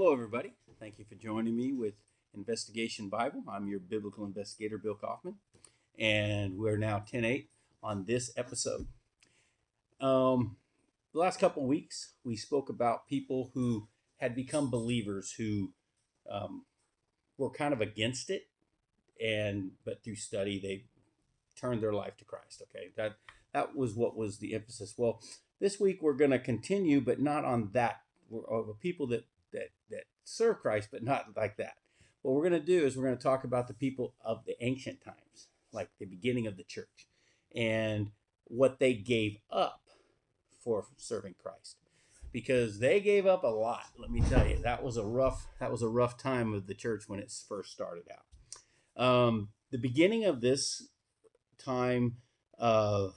Hello, everybody. Thank you for joining me with Investigation Bible. I'm your biblical investigator, Bill Kaufman, and we're now 10:8 on this episode. The last couple of weeks, we spoke about people who had become believers who um, were kind of against it, but through study, they turned their life to Christ. Okay, that was what was the emphasis. Well, this week we're going to continue, but not on that. We're of people that serve Christ, but not like that. What we're going to do is we're going to talk about the people of the ancient times, like the beginning of the church, and what they gave up for serving Christ, because they gave up a lot. Let me tell you, that was a rough time of the church when it first started out. The beginning of this time of,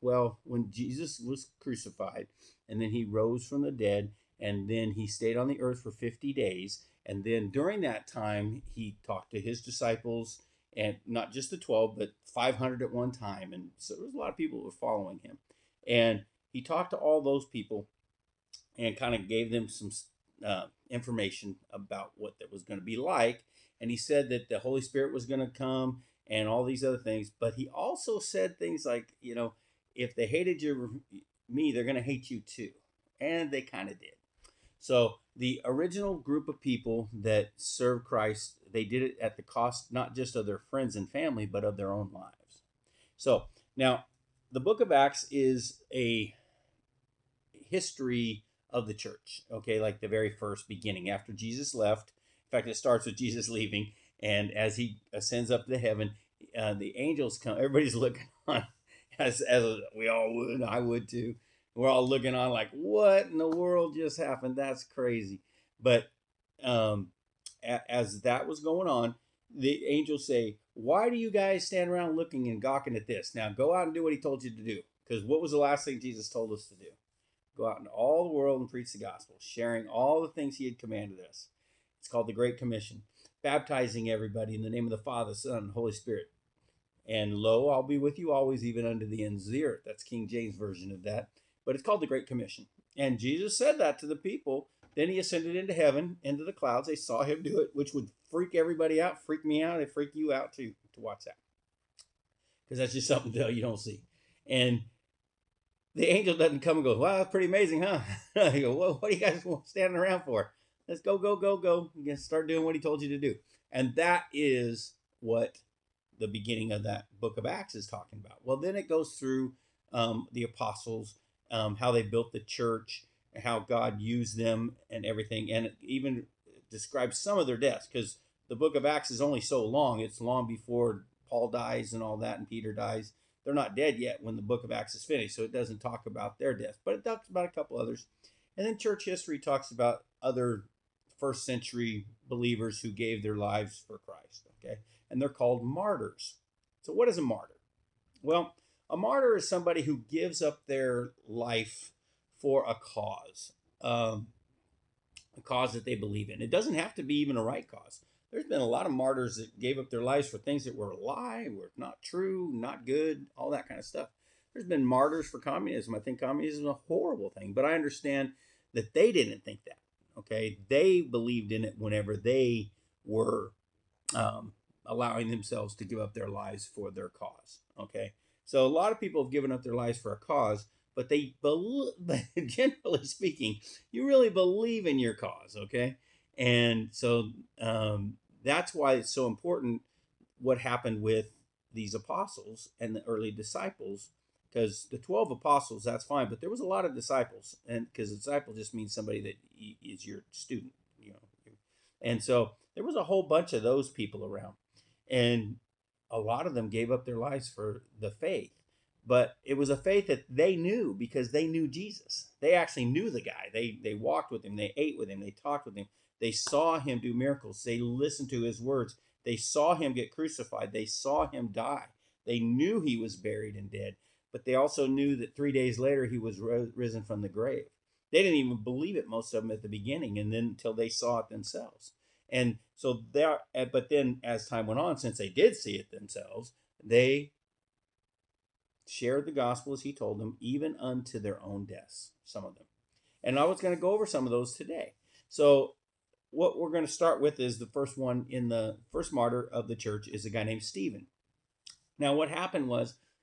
well, when Jesus was crucified and then he rose from the dead, and then he stayed on the earth for 50 days, and then during that time he talked to his disciples, and not just the 12 but 500 at one time, and so there was a lot of people who were following him, and he talked to all those people and kind of gave them some information about what that was going to be like. And he said that the Holy Spirit was going to come and all these other things. But he also said things like, if they hated me, they're going to hate you too. And they kind of did. So the original group of people that served Christ, they did it at the cost not just of their friends and family, but of their own lives. So now the book of Acts is a history of the church, okay, like the very first beginning after Jesus left. In fact, it starts with Jesus leaving, and as he ascends up to heaven, the angels come. Everybody's looking on, as we all would. I would too. We're all looking on like, what in the world just happened? That's crazy. But as that was going on, the angels say, why do you guys stand around looking and gawking at this? Now go out and do what he told you to do. Because what was the last thing Jesus told us to do? Go out into all the world and preach the gospel, sharing all the things he had commanded us. It's called the Great Commission. Baptizing everybody in the name of the Father, Son, and Holy Spirit. And lo, I'll be with you always, even unto the ends of the earth. That's King James version of that. But it's called the Great Commission. And Jesus said that to the people. Then he ascended into heaven, into the clouds. They saw him do it, which would freak everybody out, freak me out. It freak you out too, to watch that. Because that's just something you don't see. And the angel doesn't come and go, wow, that's pretty amazing, huh? You go, well, what are you guys standing around for? Let's go, go, go, go. You can start doing what he told you to do. And that is what the beginning of that book of Acts is talking about. Well, then it goes through the apostles, how they built the church, how God used them and everything. And it even describes some of their deaths, because the book of Acts is only so long. It's long before Paul dies and all that, and Peter dies. They're not dead yet when the book of Acts is finished, so it doesn't talk about their death, but it talks about a couple others. And then church history talks about other first century believers who gave their lives for Christ, okay? And they're called martyrs. So what is a martyr? Well, a martyr is somebody who gives up their life for a cause that they believe in. It doesn't have to be even a right cause. There's been a lot of martyrs that gave up their lives for things that were a lie, were not true, not good, all that kind of stuff. There's been martyrs for communism. I think communism is a horrible thing, but I understand that they didn't think that. Okay, they believed in it whenever they were allowing themselves to give up their lives for their cause. Okay, so a lot of people have given up their lives for a cause, but they generally speaking, you really believe in your cause. Okay. And so that's why it's so important what happened with these apostles and the early disciples, because the 12 apostles, that's fine, but there was a lot of disciples, and because a disciple just means somebody that is your student, and so there was a whole bunch of those people around, and a lot of them gave up their lives for the faith. But it was a faith that they knew, because they knew Jesus. They actually knew the guy. They walked with him. They ate with him. They talked with him. They saw him do miracles. They listened to his words. They saw him get crucified. They saw him die. They knew he was buried and dead. But they also knew that 3 days later he was risen from the grave. They didn't even believe it, most of them, at the beginning, and then until they saw it themselves. And so but then as time went on, since they did see it themselves, they shared the gospel as he told them, even unto their own deaths, some of them. And I was going to go over some of those today. So what we're going to start with is the first one in the first martyr of the church is a guy named Stephen. Now, what happened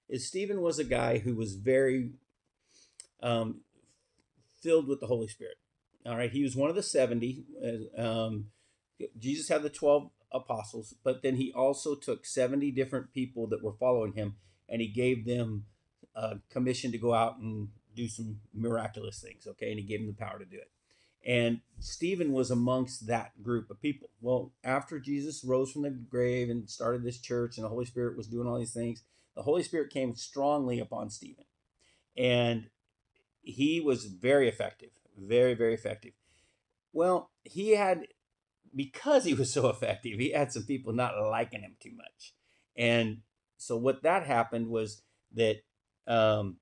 is Stephen was a guy who was very um, filled with the Holy Spirit. All right, he was one of the 70. Jesus had the 12 apostles, but then he also took 70 different people that were following him, and he gave them a commission to go out and do some miraculous things. Okay, and he gave them the power to do it. And Stephen was amongst that group of people. Well, after Jesus rose from the grave and started this church, and the Holy Spirit was doing all these things, the Holy Spirit came strongly upon Stephen, and he was very effective, very, very effective. Well, he had, because he was so effective, he had some people not liking him too much. And so what that happened was that, well,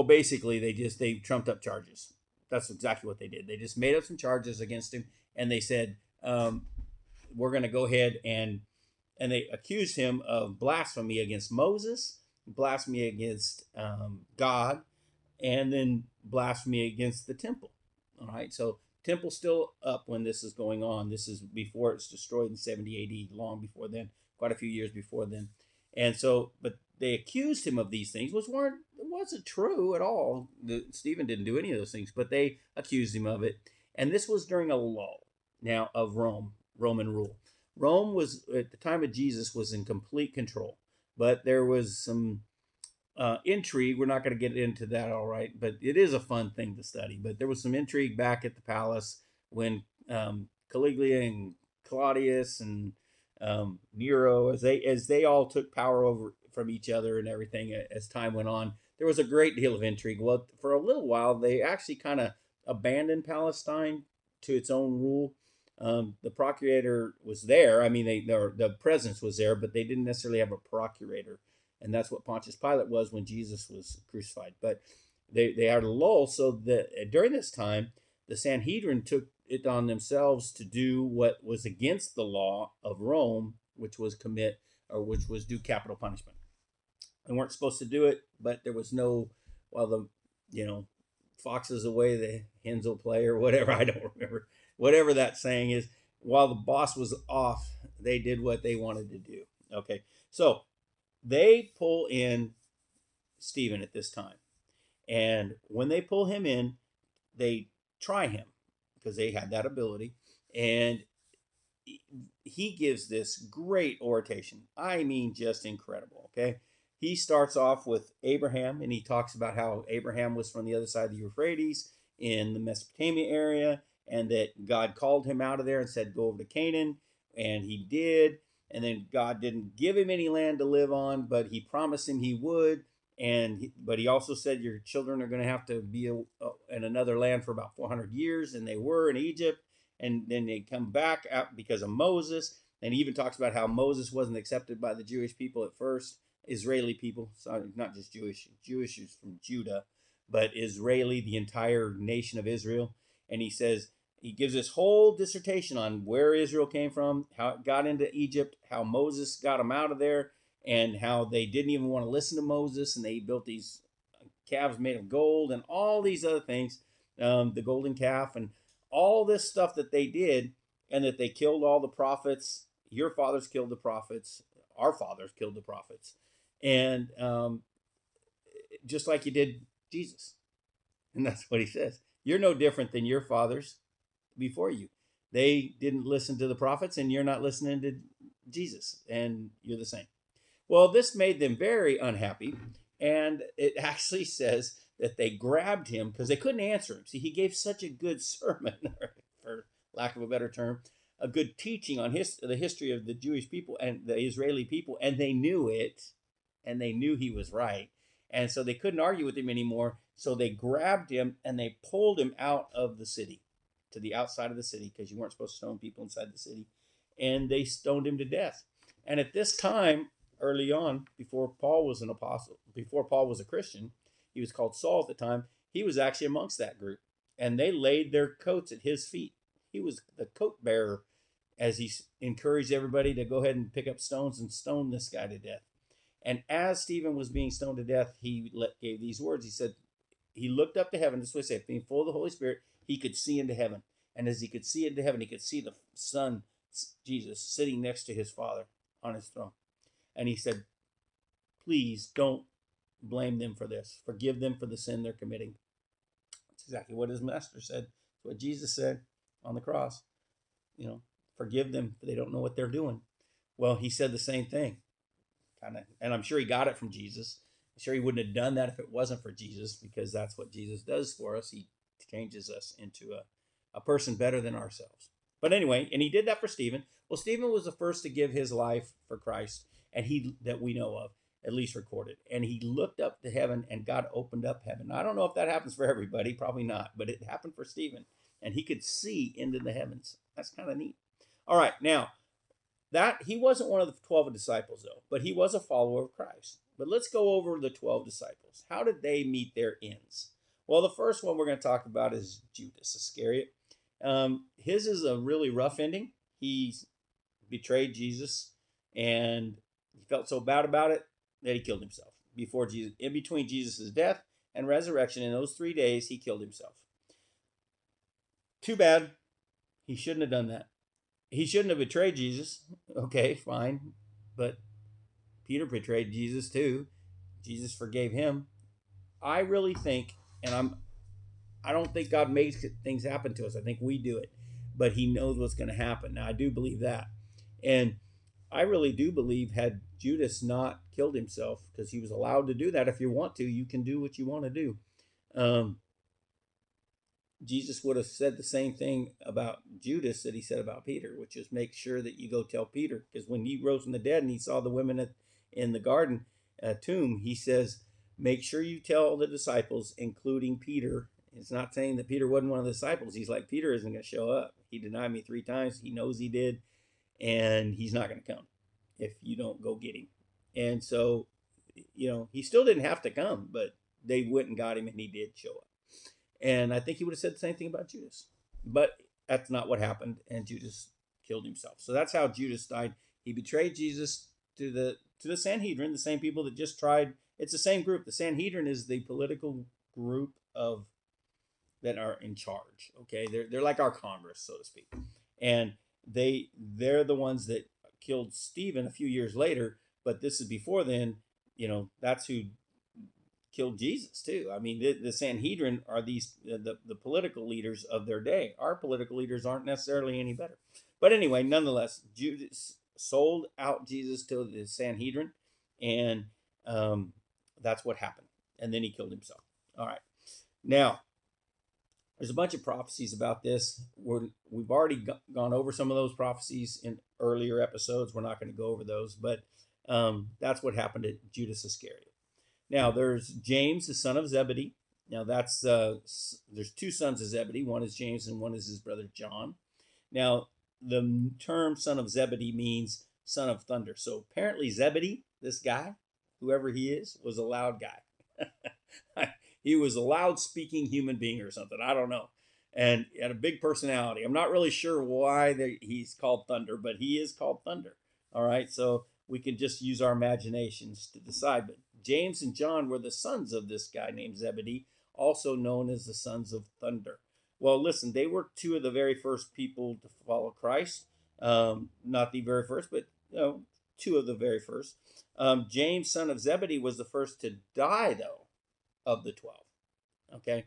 basically they trumped up charges. That's exactly what they did. They just made up some charges against him, and they said, we're going to go ahead and they accused him of blasphemy against Moses, blasphemy against God, and then blasphemy against the temple. All right, so temple's still up when this is going on. This is before it's destroyed in 70 AD, long before then, quite a few years before then. And so, but they accused him of these things, which wasn't true at all. Stephen didn't do any of those things, but they accused him of it. And this was during a lull now of Roman rule. Rome was, at the time of Jesus, was in complete control, but there was some intrigue. We're not going to get into that, all right, but it is a fun thing to study. But there was some intrigue back at the palace when Caligula and Claudius and Nero, as they all took power over from each other and everything as time went on. There was a great deal of intrigue. Well, for a little while, they actually kind of abandoned Palestine to its own rule. The procurator was there. I mean, the presence was there, but they didn't necessarily have a procurator. And that's what Pontius Pilate was when Jesus was crucified. But they had a lull, so that during this time, the Sanhedrin took it on themselves to do what was against the law of Rome, which was do capital punishment. They weren't supposed to do it, but there was no, well, fox is away, the hens will play, or whatever. I don't remember. Whatever that saying is, while the boss was off, they did what they wanted to do. Okay, so they pull in Stephen at this time. And when they pull him in, they try him because they had that ability. And he gives this great oration. I mean, just incredible. Okay. He starts off with Abraham, and he talks about how Abraham was from the other side of the Euphrates in the Mesopotamia area, and that God called him out of there and said, go over to Canaan. And he did. And then God didn't give him any land to live on, but he promised him he would. But he also said your children are going to have to be in another land for about 400 years, and they were in Egypt. And then they come back out because of Moses. And he even talks about how Moses wasn't accepted by the Jewish people at first, Israeli people. Sorry, not just Jewish. Jewish is from Judah, but Israeli, the entire nation of Israel. And he gives this whole dissertation on where Israel came from, how it got into Egypt, how Moses got them out of there, and how they didn't even want to listen to Moses, and they built these calves made of gold and all these other things, the golden calf, and all this stuff that they did, and that they killed all the prophets. Your fathers killed the prophets. Our fathers killed the prophets. And just like you did Jesus. And that's what he says. You're no different than your fathers before you. They didn't listen to the prophets, and you're not listening to Jesus, and you're the same. Well, this made them very unhappy, and it actually says that they grabbed him because they couldn't answer him. See, he gave such a good sermon, for lack of a better term, a good teaching on the history of the Jewish people and the Israeli people, and they knew it, and they knew he was right. And so they couldn't argue with him anymore, so they grabbed him and they pulled him out of the city, to the outside of the city, because you weren't supposed to stone people inside the city, and they stoned him to death. And at this time, early on, before Paul was an apostle, before Paul was a Christian, he was called Saul at the time, he was actually amongst that group. And they laid their coats at his feet. He was the coat bearer as he encouraged everybody to go ahead and pick up stones and stone this guy to death. And as Stephen was being stoned to death, he gave these words. He said, he looked up to heaven. This is what he said, being full of the Holy Spirit, he could see into heaven. And as he could see into heaven, he could see the Son, Jesus, sitting next to his Father on his throne. And he said, please don't blame them for this. Forgive them for the sin they're committing. That's exactly what his master said. It's what Jesus said on the cross. Forgive them, for they don't know what they're doing. Well, he said the same thing, kind of, and I'm sure he got it from Jesus. I'm sure he wouldn't have done that if it wasn't for Jesus, because that's what Jesus does for us. He changes us into a person better than ourselves. But anyway, and he did that for Stephen. Well, Stephen was the first to give his life for Christ, and that we know of, at least recorded. And he looked up to heaven, and God opened up heaven. Now, I don't know if that happens for everybody, probably not, but it happened for Stephen, and he could see into the heavens. That's kind of neat. All right, now, that he wasn't one of the 12 disciples, though, but he was a follower of Christ. But let's go over the 12 disciples. How did they meet their ends? Well, the first one we're going to talk about is Judas Iscariot. His is a really rough ending. He betrayed Jesus, and he felt so bad about it that he killed himself before Jesus. In between Jesus' death and resurrection, in those 3 days, he killed himself. Too bad. He shouldn't have done that. He shouldn't have betrayed Jesus. Okay, fine. But Peter betrayed Jesus too. Jesus forgave him. I really think, and I don't think God makes things happen to us. I think we do it. But he knows what's going to happen. Now, I do believe that. And I really do believe, had Judas not killed himself, because he was allowed to do that. If you want to, you can do what you want to do. Jesus would have said the same thing about Judas that he said about Peter, which is make sure that you go tell Peter. Because when he rose from the dead and he saw the women in the garden tomb, he says, make sure you tell the disciples, including Peter. It's not saying that Peter wasn't one of the disciples. He's like, Peter isn't going to show up. He denied me 3 times. He knows he did. And he's not going to come if you don't go get him. And so, he still didn't have to come, but they went and got him, and he did show up. And I think he would have said the same thing about Judas. But that's not what happened, and Judas killed himself. So that's how Judas died. He betrayed Jesus to the Sanhedrin, the same people that just tried. It's the same group. The Sanhedrin is the political group that are in charge. Okay, they're like our Congress, so to speak. And they're the ones that killed Stephen a few years later, but this is before then. That's who killed Jesus too. I mean, the Sanhedrin are the political leaders of their day. Our political leaders aren't necessarily any better. But anyway, nonetheless, Judas sold out Jesus to the Sanhedrin, and that's what happened. And then he killed himself. All right. Now, there's a bunch of prophecies about this. We've already gone over some of those prophecies in earlier episodes. We're not going to go over those, but that's what happened to Judas Iscariot. Now, there's James, the son of Zebedee. Now, there's 2 sons of Zebedee. One is James and one is his brother John. Now, the term son of Zebedee means son of thunder. So apparently Zebedee, this guy, whoever he is, was a loud guy. He was a loud-speaking human being or something. I don't know. And he had a big personality. I'm not really sure why he's called Thunder, but he is called Thunder. All right, so we can just use our imaginations to decide. But James and John were the sons of this guy named Zebedee, also known as the sons of Thunder. Well, listen, they were 2 of the very first people to follow Christ. Not the very first, but 2 of the very first. James, son of Zebedee, was the first to die, though, of the 12. Okay,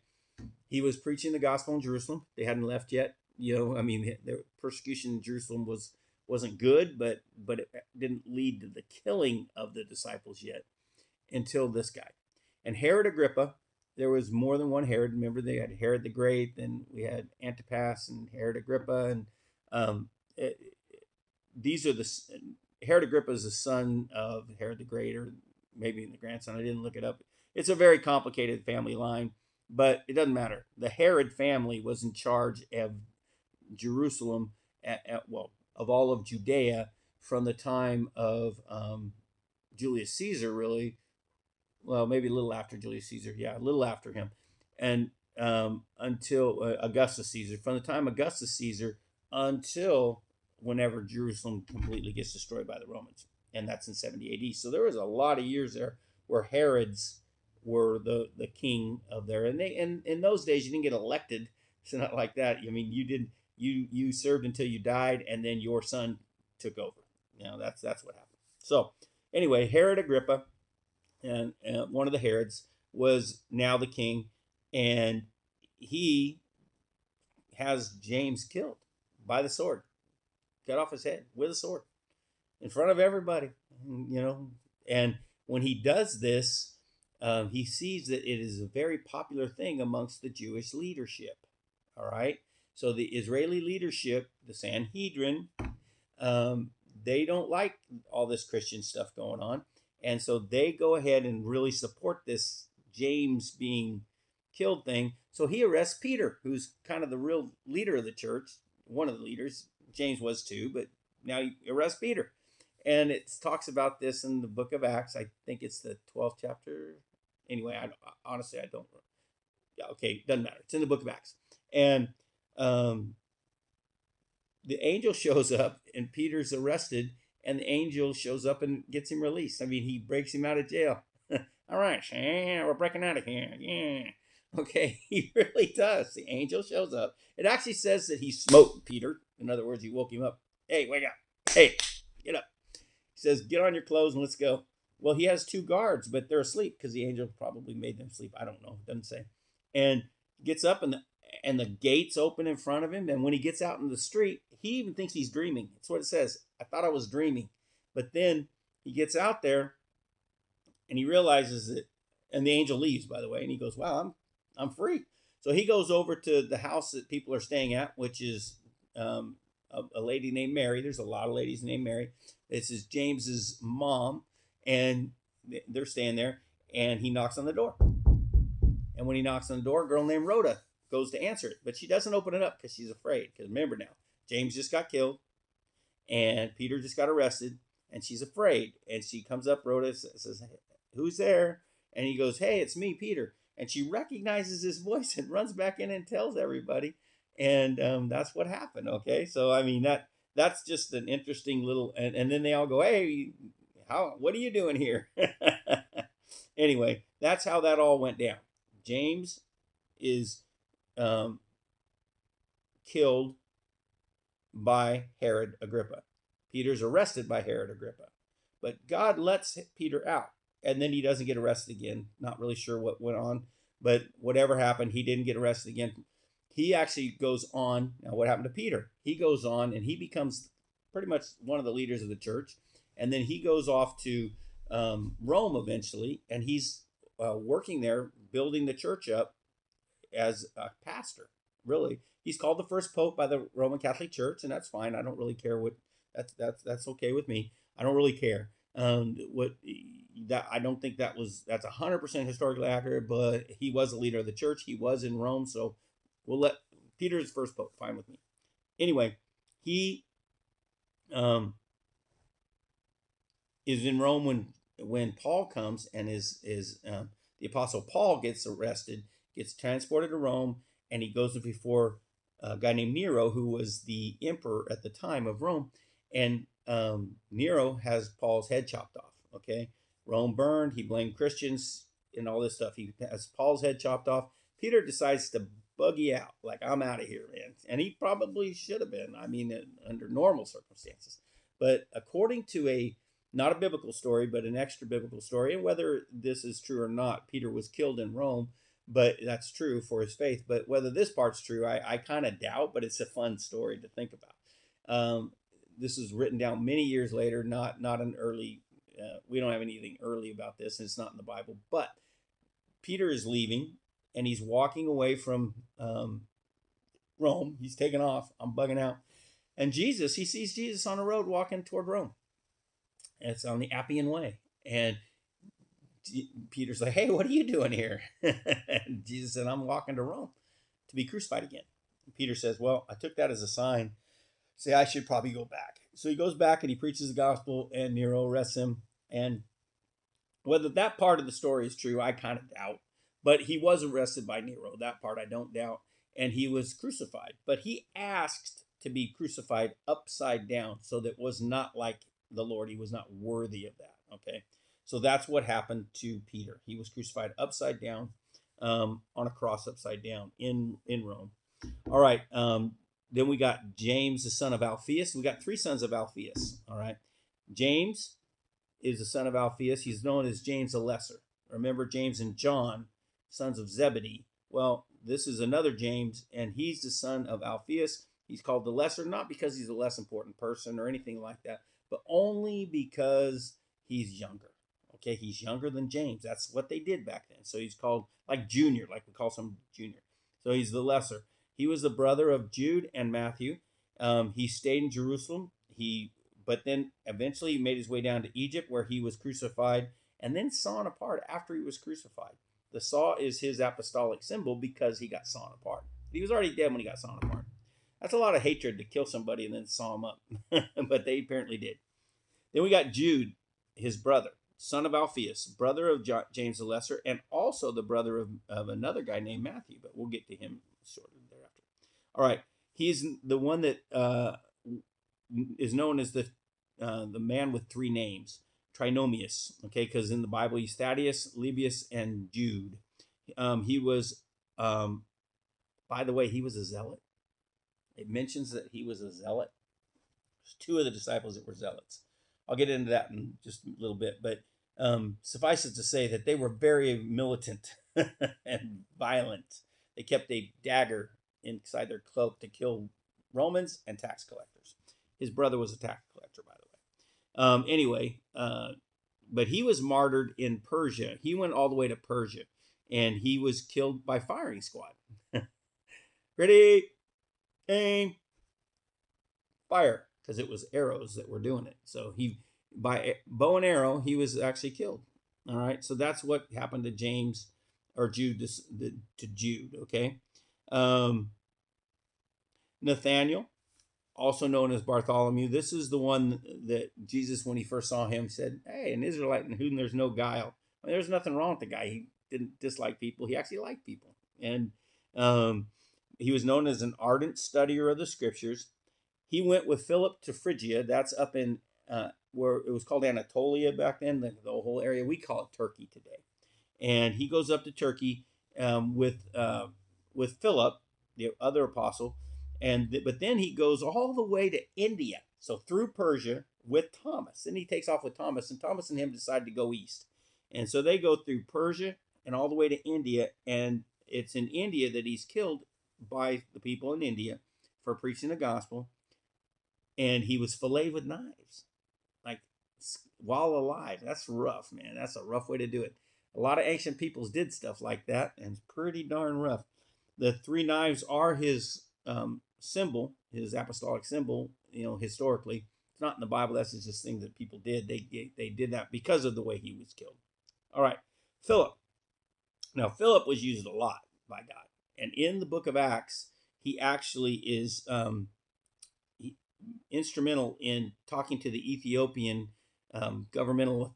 he was preaching the gospel in Jerusalem. They hadn't left yet. The persecution in Jerusalem wasn't good, but it didn't lead to the killing of the disciples yet until this guy. And Herod Agrippa, there was more than one Herod. Remember, they had Herod the Great, then we had Antipas and Herod Agrippa, and Herod Agrippa is the son of Herod the Great, or maybe the grandson. I didn't look it up. It's a very complicated family line, but it doesn't matter. The Herod family was in charge of Jerusalem, of all of Judea from the time of Julius Caesar, really. Well, maybe a little after Julius Caesar. Yeah, a little after him. And until Augustus Caesar. From the time Augustus Caesar until whenever Jerusalem completely gets destroyed by the Romans. And that's in 70 AD. So there was a lot of years there where Herods were the king of there. And in those days, you didn't get elected It's not like that. I mean, you served until you died, and then your son took over. That's what happened. So anyway, Herod Agrippa, and one of the Herods, was now the king, and he has James killed by the sword, cut off his head with a sword in front of everybody. And when he does this, he sees that it is a very popular thing amongst the Jewish leadership. All right. So the Israeli leadership, the Sanhedrin, they don't like all this Christian stuff going on. And so they go ahead and really support this James being killed thing. So he arrests Peter, who's kind of the real leader of the church, one of the leaders. James was too, but now he arrests Peter. And it talks about this in the book of Acts. I think it's the 12th chapter. Anyway, honestly, I don't. Yeah, okay, doesn't matter. It's in the book of Acts. And the angel shows up, and Peter's arrested, and the angel shows up and gets him released. I mean, he breaks him out of jail. All right, we're breaking out of here. Yeah. Okay, he really does. The angel shows up. It actually says that he smote Peter. In other words, he woke him up. Hey, wake up. Hey, get up. He says, get on your clothes and let's go. Well, he has 2 guards, but they're asleep because the angel probably made them sleep. I don't know. It doesn't say. And gets up, and the gates open in front of him. And when he gets out in the street, he even thinks he's dreaming. That's what it says. I thought I was dreaming. But then he gets out there and he realizes that, and the angel leaves, by the way, and he goes, wow, I'm free. So he goes over to the house that people are staying at, which is a lady named Mary. There's a lot of ladies named Mary. This is James's mom, and they're staying there, and he knocks on the door. And when he knocks on the door, a girl named Rhoda goes to answer it, but she doesn't open it up because she's afraid. Because remember now, James just got killed, and Peter just got arrested, and she's afraid. And she comes up, Rhoda says, who's there? And he goes, hey, it's me, Peter. And she recognizes his voice and runs back in and tells everybody. And that's what happened. Okay. So, I mean, that's just an interesting little, and then they all go, hey, what are you doing here? Anyway, that's how that all went down. James is killed by Herod Agrippa. Peter's arrested by Herod Agrippa. But God lets Peter out. And then he doesn't get arrested again. Not really sure what went on. But whatever happened, he didn't get arrested again. He actually goes on. Now, what happened to Peter? He goes on and he becomes pretty much one of the leaders of the church. And then he goes off to Rome eventually. And he's working there, building the church up as a pastor. Really, he's called the first pope by the Roman Catholic Church, and that's fine. I don't really care what that's okay with me. I don't really care. I don't think that's 100% historically accurate, but he was a leader of the church. He was in Rome, so we'll let Peter's first pope. Fine with me. Anyway, he is in Rome when Paul comes, and the apostle Paul gets arrested, gets transported to Rome, and he goes before a guy named Nero, who was the emperor at the time of Rome, and Nero has Paul's head chopped off. Okay, Rome burned. He blamed Christians and all this stuff. He has Paul's head chopped off. Peter decides to buggy out, like, I'm out of here, man. And he probably should have been. I mean, under normal circumstances. But according to not a biblical story, but an extra biblical story, and whether this is true or not, Peter was killed in Rome, but that's true for his faith. But whether this part's true, I kind of doubt, but it's a fun story to think about. This is written down many years later, not an early, we don't have anything early about this, and it's not in the Bible. But Peter is leaving, and he's walking away from Rome. He's taking off. I'm bugging out. And he sees Jesus on the road walking toward Rome. And it's on the Appian Way. And Peter's like, hey, what are you doing here? And Jesus said, I'm walking to Rome to be crucified again. And Peter says, well, I took that as a sign. Say, I should probably go back. So he goes back and he preaches the gospel, and Nero arrests him. And whether that part of the story is true, I kind of doubt. But he was arrested by Nero. That part I don't doubt. And he was crucified. But he asked to be crucified upside down, so that was not like the Lord. He was not worthy of that. Okay. So that's what happened to Peter. He was crucified upside down, on a cross upside down in Rome. All right. Then we got James, the son of Alphaeus. We got three sons of Alphaeus. All right. James is the son of Alphaeus. He's known as James the Lesser. Remember James and John, sons of Zebedee. Well, this is another James, and he's the son of Alphaeus. He's called the Lesser, not because he's a less important person or anything like that, but only because he's younger. Okay, he's younger than James. That's what they did back then. So he's called like Junior, like we call some Junior. So he's the Lesser. He was the brother of Jude and Matthew. He stayed in Jerusalem. But then eventually he made his way down to Egypt, where he was crucified and then sawn apart after he was crucified. The saw is his apostolic symbol because he got sawn apart. He was already dead when he got sawn apart. That's a lot of hatred to kill somebody and then saw him up. But they apparently did. Then we got Jude, his brother, son of Alphaeus, brother of James the Lesser, and also the brother of another guy named Matthew. But we'll get to him shortly thereafter. All right. He's the one that is known as the man with three names, Trinomius. Okay, because in the Bible he's Thaddeus, Lebbeus, and Jude. He was, by the way, he was a zealot. It mentions that he was a zealot. There's two of the disciples that were zealots. I'll get into that in just a little bit, but suffice it to say that they were very militant and violent. They kept a dagger inside their cloak to kill Romans and tax collectors. His brother was a tax collector, by the way. Anyway, but he was martyred in Persia. He went all the way to Persia, and he was killed by firing squad. Ready, aim, fire, because it was arrows that were doing it. So by bow and arrow, he was actually killed. All right, so that's what happened to James or Jude to Jude. Okay, Nathaniel, also known as Bartholomew. This is the one that Jesus, when he first saw him, said, "Hey, an Israelite in whom there's no guile." I mean, there's nothing wrong with the guy. He didn't dislike people. He actually liked people. And he was known as an ardent studier of the scriptures. He went with Philip to Phrygia. That's up in where it was called Anatolia back then, the whole area. We call it Turkey today. And he goes up to Turkey with Philip, the other apostle. But then he goes all the way to India, so through Persia with Thomas. Then he takes off with Thomas, and Thomas and him decide to go east. And so they go through Persia and all the way to India, and it's in India that he's killed by the people in India for preaching the gospel. And he was filleted with knives, like while alive. That's rough, man. That's a rough way to do it. A lot of ancient peoples did stuff like that, and it's pretty darn rough. The three knives are his symbol, his apostolic symbol, historically. It's not in the Bible. That's just thing that people did. They did that because of the way he was killed. All right, Philip. Now, Philip was used a lot by God. And in the book of Acts, he actually is instrumental in talking to the Ethiopian governmental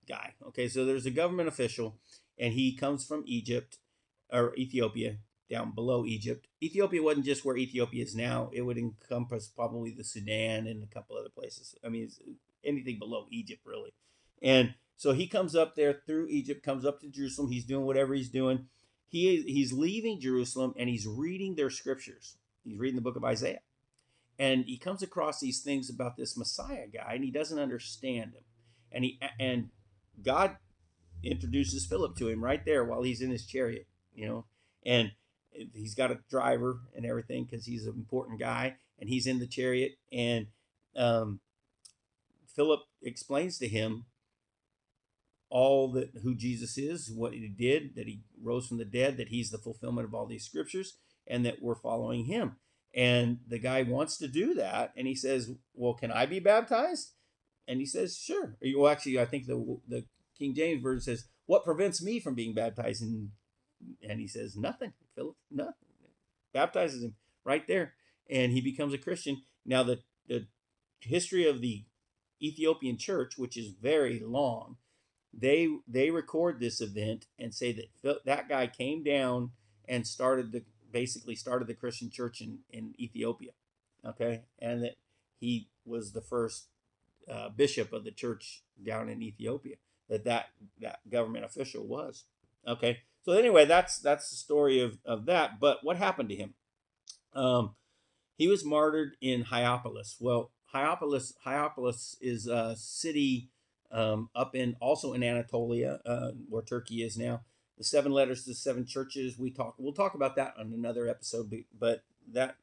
guy. Okay, so there's a government official, and he comes from Egypt, or Ethiopia, down below Egypt. Ethiopia wasn't just where Ethiopia is now. It would encompass probably the Sudan and a couple other places. I mean, anything below Egypt, really. And so he comes up there through Egypt, comes up to Jerusalem. He's doing whatever he's doing. He's leaving Jerusalem, and he's reading their scriptures. He's reading the book of Isaiah. And he comes across these things about this Messiah guy, and he doesn't understand him. And God introduces Philip to him right there while he's in his chariot, and he's got a driver and everything because he's an important guy, and he's in the chariot. And Philip explains to him who Jesus is, what he did, that he rose from the dead, that he's the fulfillment of all these scriptures, and that we're following him. And the guy wants to do that, and he says, "Well, can I be baptized?" And he says, "Sure." Well, actually, I think the King James Version says, "What prevents me from being baptized?" And he says, "Nothing." Philip, nothing. Baptizes him right there, and he becomes a Christian. Now, the history of the Ethiopian church, which is very long, they record this event and say that that guy came down and basically started the Christian church in Ethiopia, okay? And that he was the first bishop of the church down in Ethiopia, that government official was, okay? So anyway, that's the story of that. But what happened to him? He was martyred in Hierapolis. Well, Hierapolis is a city up in also in Anatolia, where Turkey is now. The seven letters to the seven churches. We'll talk about that on another episode. But that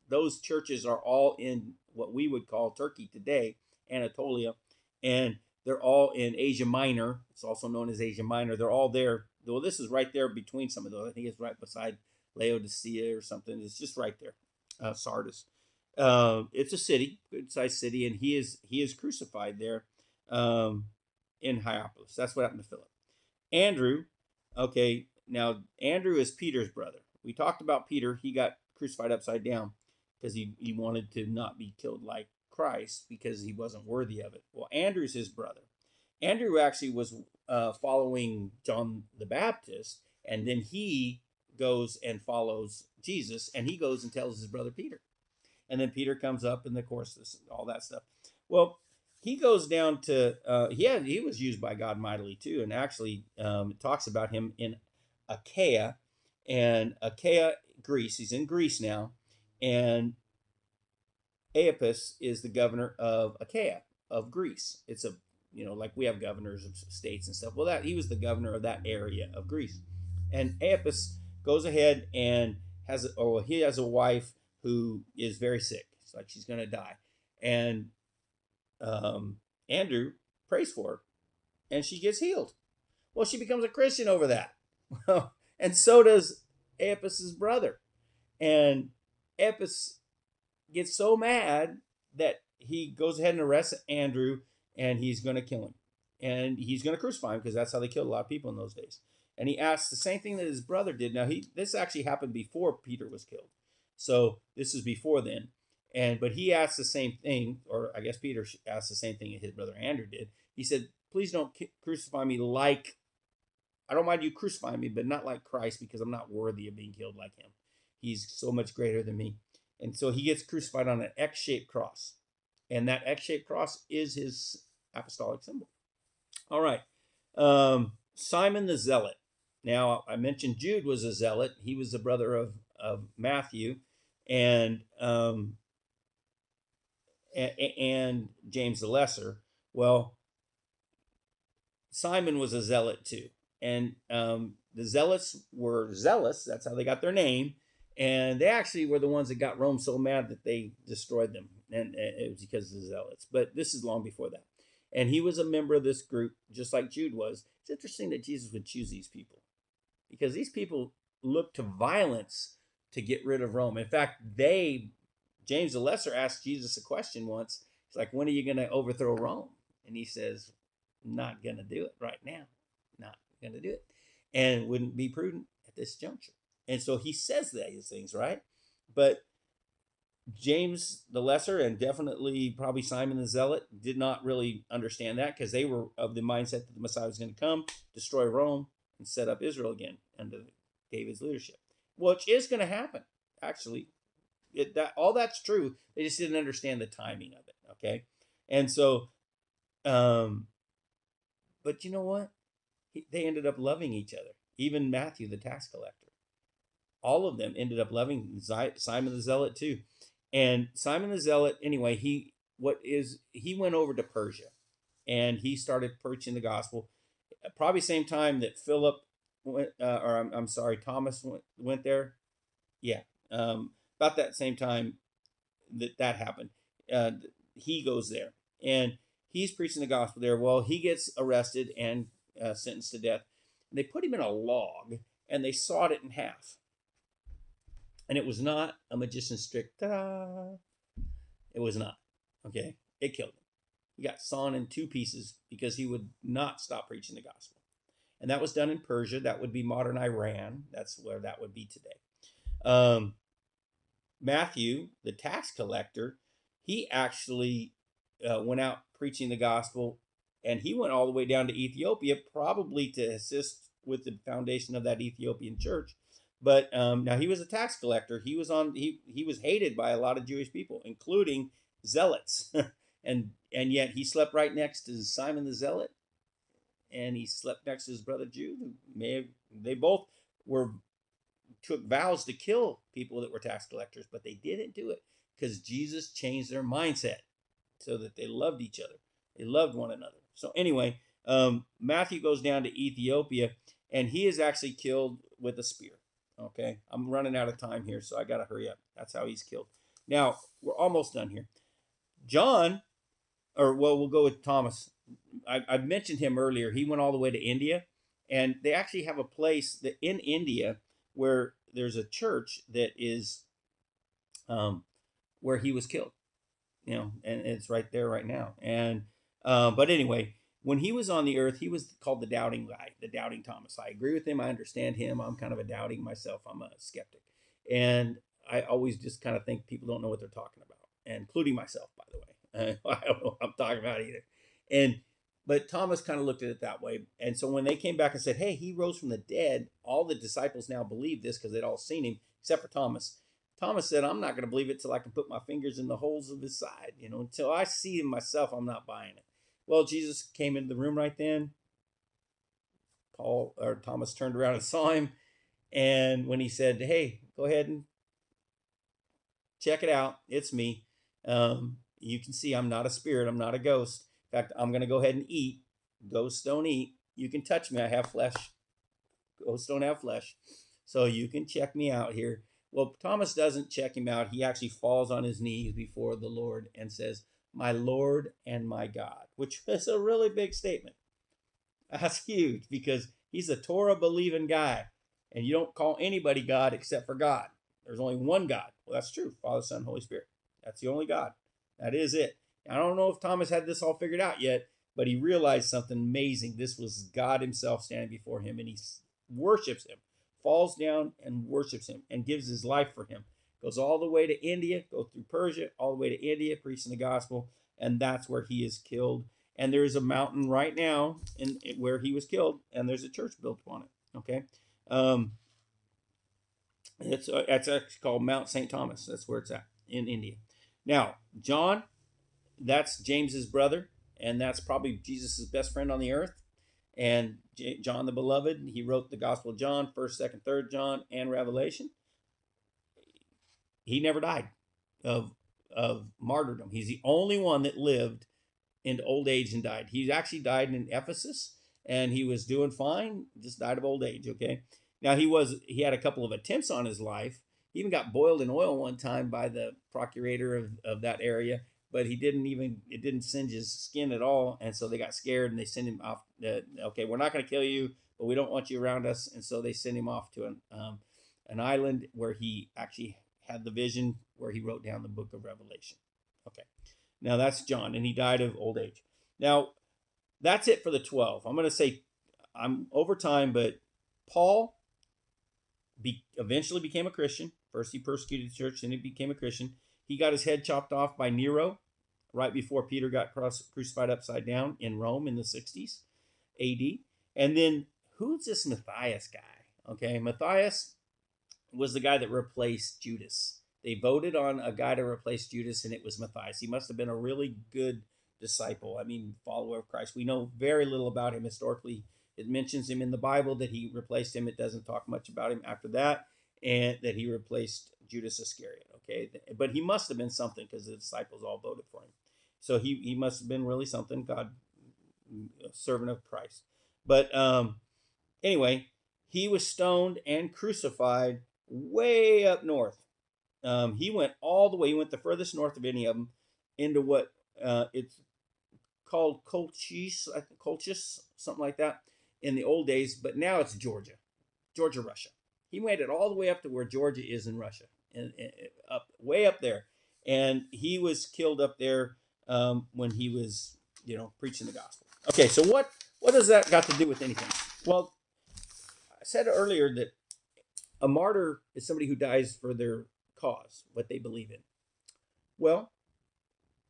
those churches are all in what we would call Turkey today, Anatolia, and they're all in Asia Minor. It's also known as Asia Minor. They're all there. Well, this is right there between some of those. I think it's right beside Laodicea or something. It's just right there. Sardis. It's a city, good sized city, and he is crucified there in Hierapolis. That's what happened to Philip. Andrew, okay, now Andrew is Peter's brother. We talked about Peter. He got crucified upside down because he wanted to not be killed like Christ because he wasn't worthy of it. Well, Andrew's his brother. Andrew actually was following John the Baptist, and then he goes and follows Jesus, and he goes and tells his brother Peter. And then Peter comes up, and of course, all that stuff. Well, he goes down to, he was used by God mightily too, and actually it talks about him in Achaia, Greece. He's in Greece now, and Aeopus is the governor of Achaia, of Greece. It's a, like we have governors of states and stuff. Well, he was the governor of that area of Greece. And Aeopus goes ahead and he has a wife who is very sick. It's like she's going to die. And Andrew prays for her, and she gets healed. Well, she becomes a Christian over that. And so does Aeopus's brother. And Aeopus gets so mad that he goes ahead and arrests Andrew, and he's going to kill him. And he's going to crucify him because that's how they killed a lot of people in those days. And he asks the same thing that his brother did. Now, this actually happened before Peter was killed. So this is before then. But he asked the same thing, or I guess Peter asked the same thing that his brother Andrew did. He said, please don't crucify me I don't mind you crucifying me, but not like Christ, because I'm not worthy of being killed like him. He's so much greater than me. And so he gets crucified on an X-shaped cross. And that X-shaped cross is his apostolic symbol. All right. Simon the Zealot. Now, I mentioned Jude was a zealot. He was the brother of Matthew and James the Lesser. Well, Simon was a zealot too. And the zealots were zealous. That's how they got their name. And they actually were the ones that got Rome so mad that they destroyed them. And it was because of the zealots. But this is long before that. And he was a member of this group, just like Jude was. It's interesting that Jesus would choose these people, because these people looked to violence to get rid of Rome. In fact, James the Lesser asked Jesus a question once. It's like, when are you going to overthrow Rome? And he says, not going to do it right now. Not going to do it. And wouldn't be prudent at this juncture. And so he says these things, right? But James the Lesser, and definitely probably Simon the Zealot, did not really understand that, because they were of the mindset that the Messiah was going to come, destroy Rome, and set up Israel again under David's leadership, which is going to happen. Actually, all that's true. They just didn't understand the timing of it. Okay, and so, but you know what? They ended up loving each other. Even Matthew, the tax collector, all of them ended up loving Simon the Zealot too. And Simon the Zealot, anyway, he went over to Persia, and he started preaching the gospel. Probably same time that Philip went, Thomas went there. Yeah, about that same time that happened. He goes there, and he's preaching the gospel there. Well, he gets arrested and sentenced to death. And they put him in a log, and they sawed it in half. And it was not a magician's trick. Ta-da! It was not. Okay? It killed him. He got sawn in two pieces because he would not stop preaching the gospel. And that was done in Persia. That would be modern Iran. That's where that would be today. Matthew, the tax collector, he actually went out preaching the gospel, and he went all the way down to Ethiopia, probably to assist with the foundation of that Ethiopian church. But now he was a tax collector. He was hated by a lot of Jewish people, including zealots, and yet he slept right next to Simon the Zealot, and he slept next to his brother Jude. They both were took vows to kill people that were tax collectors, but they didn't do it because Jesus changed their mindset so that they loved each other. They loved one another. So anyway, Matthew goes down to Ethiopia, and he is actually killed with a spear. Okay, I'm running out of time here, so I got to hurry up. That's how he's killed. Now, we're almost done here. John, or well, we'll go with Thomas. I mentioned him earlier. He went all the way to India, and they actually have a place that in India where there's a church that is where he was killed. And it's right there right now. And but anyway, when he was on the earth, he was called the doubting guy, the doubting Thomas. I agree with him. I understand him. I'm kind of a doubting myself. I'm a skeptic, and I always just kind of think people don't know what they're talking about, including myself, by the way. I don't know what I'm talking about either. But Thomas kind of looked at it that way. And so when they came back and said, hey, he rose from the dead, all the disciples now believe this because they'd all seen him, except for Thomas. Thomas said, I'm not going to believe it till I can put my fingers in the holes of his side. Until I see him myself, I'm not buying it. Well, Jesus came into the room right then. Thomas turned around and saw him. And when he said, hey, go ahead and check it out. It's me. You can see I'm not a spirit. I'm not a ghost. In fact, I'm going to go ahead and eat. Ghosts don't eat. You can touch me. I have flesh. Ghosts don't have flesh. So you can check me out here. Well, Thomas doesn't check him out. He actually falls on his knees before the Lord and says, my Lord and my God, which is a really big statement. That's huge because he's a Torah believing guy. And you don't call anybody God except for God. There's only one God. Well, that's true. Father, Son, Holy Spirit. That's the only God. That is it. I don't know if Thomas had this all figured out yet, but he realized something amazing. This was God himself standing before him, and he worships him, falls down and worships him, and gives his life for him. Goes all the way to India, goes through Persia, all the way to India, preaching the gospel, and that's where he is killed. And there's a mountain right now where he was killed, and there's a church built on it. Okay, it's actually called Mount St. Thomas. That's where it's at in India. Now, John, that's James's brother, and that's probably Jesus's best friend on the earth. And John the Beloved, he wrote the Gospel of John, 1st, 2nd, 3rd John, and Revelation. He never died of martyrdom. He's the only one that lived into old age and died. He actually died in Ephesus, and he was doing fine, just died of old age, okay? Now, he had a couple of attempts on his life. He even got boiled in oil one time by the procurator of that area, but it didn't singe his skin at all, and so they got scared, and they sent him off. Okay, we're not going to kill you, but we don't want you around us, and so they sent him off to an island where he actually had the vision where he wrote down the book of Revelation. Okay, now that's John, and he died of old age. Now, that's it for the 12. I'm going to say I'm over time, but Paul eventually became a Christian. First, he persecuted the church, then he became a Christian. He got his head chopped off by Nero right before Peter got crucified upside down in Rome in the 60s AD. And then, who's this Matthias guy? Okay, Matthias was the guy that replaced Judas. They voted on a guy to replace Judas, and it was Matthias. He must have been a really good disciple, follower of Christ. We know very little about him historically. It mentions him in the Bible that he replaced him. It doesn't talk much about him after that, and that he replaced Judas Iscariot. Okay, but he must have been something because the disciples all voted for him. So he must have been really something, God, a servant of Christ. But anyway, he was stoned and crucified way up north. He went all the way. He went the furthest north of any of them into what it's called Colchis, something like that, in the old days. But now it's Georgia, Russia. He made it all the way up to where Georgia is in Russia, and up way up there. And he was killed up there when he was, preaching the gospel. Okay, so what does that got to do with anything? Well, I said earlier that a martyr is somebody who dies for their cause, what they believe in. Well,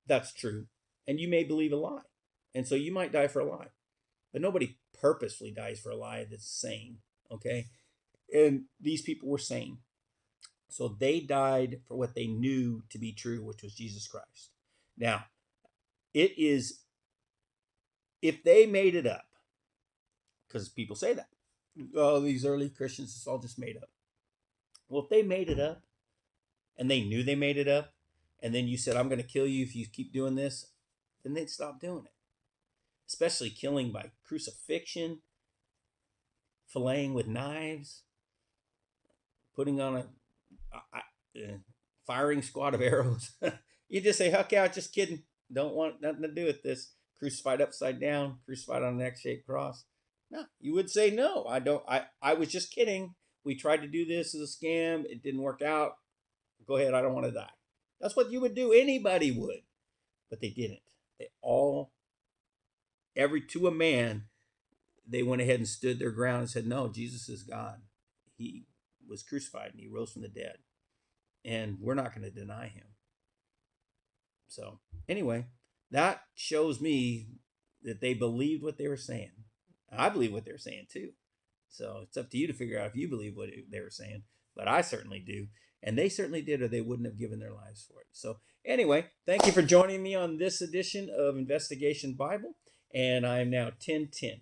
that's true. And you may believe a lie. And so you might die for a lie. But nobody purposefully dies for a lie that's sane, okay? And these people were sane. So they died for what they knew to be true, which was Jesus Christ. Now, it is, if they made it up, because people say that, oh, these early Christians, it's all just made up. Well, if they made it up and they knew they made it up, and then you said, I'm going to kill you if you keep doing this, then they'd stop doing it. Especially killing by crucifixion, filleting with knives, putting on a firing squad of arrows. You just say, huck out, just kidding. Don't want nothing to do with this. Crucified upside down, crucified on an X-shaped cross. No, you would say, no, I don't. I was just kidding. We tried to do this as a scam. It didn't work out. Go ahead. I don't want to die. That's what you would do. Anybody would. But they didn't. They all, to a man, they went ahead and stood their ground and said, no, Jesus is God. He was crucified and he rose from the dead. And we're not going to deny him. So anyway, that shows me that they believed what they were saying. I believe what they're saying too. So it's up to you to figure out if you believe what they were saying. But I certainly do. And they certainly did, or they wouldn't have given their lives for it. So anyway, thank you for joining me on this edition of Investigation Bible. And I am now 10:10.